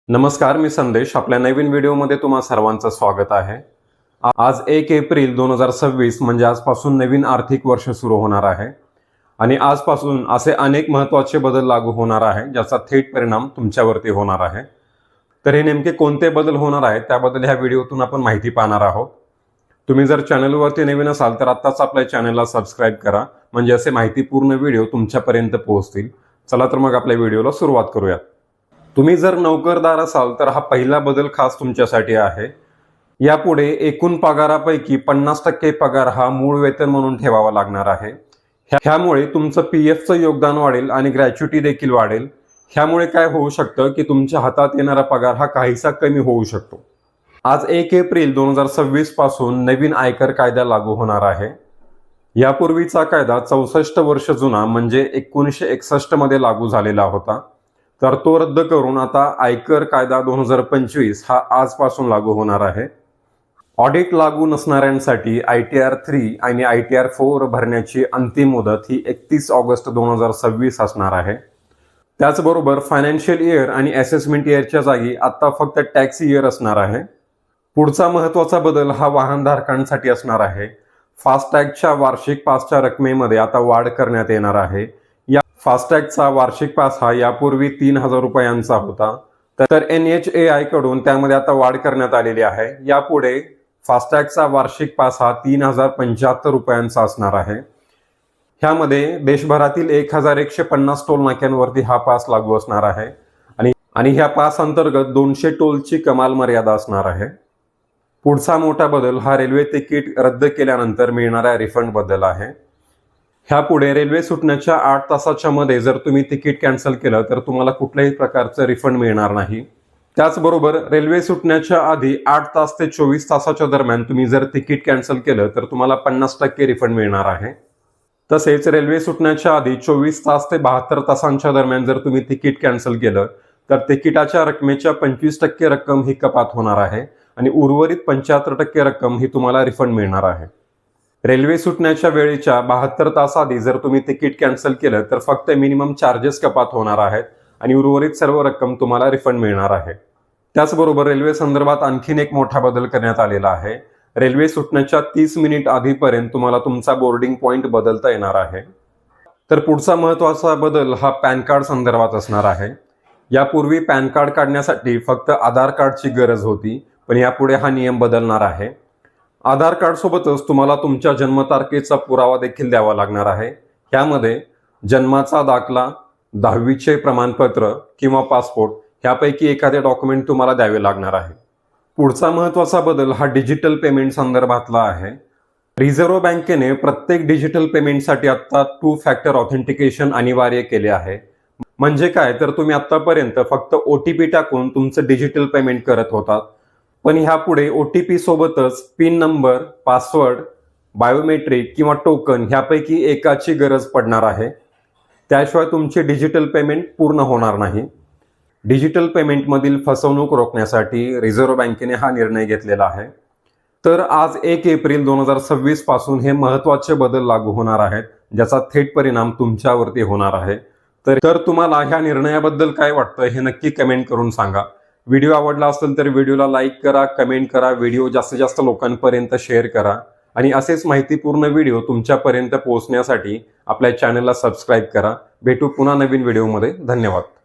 नमस्कार, मी संदेश. आपल्या नवीन व्हिडिओमध्ये तुम्हा सर्वांचं स्वागत आहे. आज 1 एप्रिल 2026 म्हणजे आजपासून नवीन आर्थिक वर्ष सुरू होणार आहे आणि आजपासून असे अनेक महत्त्वाचे बदल लागू होणार आहे ज्याचा थेट परिणाम तुमच्यावरती होणार आहे. तर हे नेमके कोणते बदल होणार आहेत त्याबद्दल ह्या व्हिडिओतून आपण माहिती पाहणार आहोत. तुम्ही जर चॅनलवरती नवीन असाल तर आत्ताच आपल्या चॅनलला सबस्क्राईब करा, म्हणजे असे माहितीपूर्ण व्हिडिओ तुमच्यापर्यंत पोहोचतील. चला तर मग आपल्या व्हिडिओला सुरुवात करूयात. तुम्ही जर नोकरदार असाल तर हा पहिला बदल खास तुमच्यासाठी आहे. यापुढे एकूण पगारापैकी 50% पगार हा मूळ वेतन म्हणून ठेवावा लागणार आहे. ह्यामुळे तुमचं PFचं योगदान वाढेल आणि ग्रॅच्युटी देखील वाढेल. ह्यामुळे काय होऊ शकतं की तुमच्या हातात येणारा पगार हा काहीसा कमी होऊ शकतो. आज 1 एप्रिल 2026 पासून नवीन आयकर कायदा लागू होणार आहे. यापूर्वीचा कायदा 64 वर्ष जुना म्हणजे 1961 मध्ये लागू झालेला होता. तर तो रद्द करून आता आयकर कायदा 2025 हा आजपासून लागू होणार आहे. ऑडिट लागू नसणाऱ्यांसाठी ITR 3 आणि ITR 4 भरण्याची अंतिम मुदत ही 31 ऑगस्ट 2026 असणार आहे. त्याचबरोबर फायनान्शियल इयर आणि असेसमेंट इयरच्या जागी आता फक्त टॅक्स इयर असणार आहे. पुढचा महत्त्वाचा बदल हा वाहनधारकांसाठी असणार आहे. फास्टॅगच्या वार्षिक पासच्या रकमेमध्ये आता वाढ करण्यात येणार आहे. फास्टॅगचा वार्षिक पास हा यापूर्वी 3,000 रुपयांचा होता, तर NHAI कडून त्यामध्ये आता वाढ करण्यात आलेली आहे. यापुढे फास्टॅगचा वार्षिक पास हा 3,075 रुपयांचा असणार आहे. ह्यामध्ये देशभरातील 1,150 टोल नाक्यांवरती हा पास लागू असणार आहे आणि ह्या पास अंतर्गत 200 टोलची कमाल मर्यादा असणार आहे. पुढचा मोठा बदल हा रेल्वे तिकीट रद्द केल्यानंतर मिळणाऱ्या रिफंड बद्दल आहे. ह्यापुढे रेल्वे सुटण्याच्या 8 तासाच्या मध्ये जर तुम्ही तिकीट कॅन्सल केलं तर तुम्हाला कुठल्याही प्रकारचं रिफंड मिळणार नाही. त्याचबरोबर रेल्वे सुटण्याच्या आधी 8 तास ते 24 तासाच्या दरम्यान तुम्ही जर तिकीट कॅन्सल केलं तर तुम्हाला 50% रिफंड मिळणार आहे. तसेच रेल्वे सुटण्याच्या आधी 24 तास ते 72 तासांच्या दरम्यान जर तुम्ही तिकीट कॅन्सल केलं तर तिकिटाच्या रकमेच्या 25% रक्कम ही कपात होणार आहे आणि उर्वरित 75% रक्कम ही तुम्हाला रिफंड मिळणार आहे. रेल्वे सुटण्याच्या वेळेच्या 72 तास आधी जर तुम्ही तिकीट कॅन्सल केलं तर फक्त मिनिमम चार्जेस कपात होणार आहेत आणि उर्वरित सर्व रक्कम तुम्हाला रिफंड मिळणार आहे. त्याचबरोबर रेल्वे संदर्भात आणखीन एक मोठा बदल करण्यात आलेला आहे. रेल्वे सुटण्याच्या 30 मिनिट आधीपर्यंत तुम्हाला तुमचा बोर्डिंग पॉईंट बदलता येणार आहे. तर पुढचा महत्त्वाचा बदल हा पॅन कार्ड संदर्भात असणार आहे. यापूर्वी पॅन कार्ड काढण्यासाठी फक्त आधार कार्डची गरज होती, पण यापुढे हा नियम बदलणार आहे. आधार कार्ड सोबतच तुम्हाला तुमच्या जन्मतारखेचा पुरावा देखील द्यावा लागणार आहे. यामध्ये जन्माचा दाखला, 10वीचे प्रमाणपत्र किंवा पासपोर्ट ह्यापैकी एखादे डॉक्युमेंट तुम्हाला द्यावे लागणार आहे. पुढचा महत्त्वाचा बदल हा डिजिटल पेमेंट संदर्भातला आहे. रिझर्व्ह बँकेने प्रत्येक डिजिटल पेमेंटसाठी आता 2 फॅक्टर ऑथेंटिकेशन अनिवार्य केले आहे. म्हणजे काय, तर तुम्ही आतापर्यंत फक्त OTP टाकून तुमचं डिजिटल पेमेंट करत होतात, पण ह्यापुढे OTP सोबतच पिन नंबर, पासवर्ड, बायोमेट्रिक किंवा टोकन ह्यापैकी एकाची गरज पडणार आहे. त्याशिवाय तुमची डिजिटल पेमेंट पूर्ण होणार नाही. डिजिटल पेमेंटमधील फसवणूक रोखण्यासाठी रिझर्व्ह बँकेने हा निर्णय घेतलेला आहे. तर आज 1 एप्रिल 2026 पासून हे महत्त्वाचे बदल लागू होणार आहेत ज्याचा थेट परिणाम तुमच्यावरती होणार आहे. तर तुम्हाला ह्या निर्णयाबद्दल काय वाटतं हे नक्की कमेंट करून सांगा. व्हिडिओ आवडला असेल तर व्हिडिओला लाईक करा, कमेंट करा, व्हिडिओ जास्तीत जास्त लोकांपर्यंत शेअर करा आणि असेच माहितीपूर्ण व्हिडिओ तुमच्यापर्यंत पोहोचण्यासाठी आपल्या चॅनलला सबस्क्राईब करा. भेटू पुन्हा नवीन व्हिडिओमध्ये. धन्यवाद.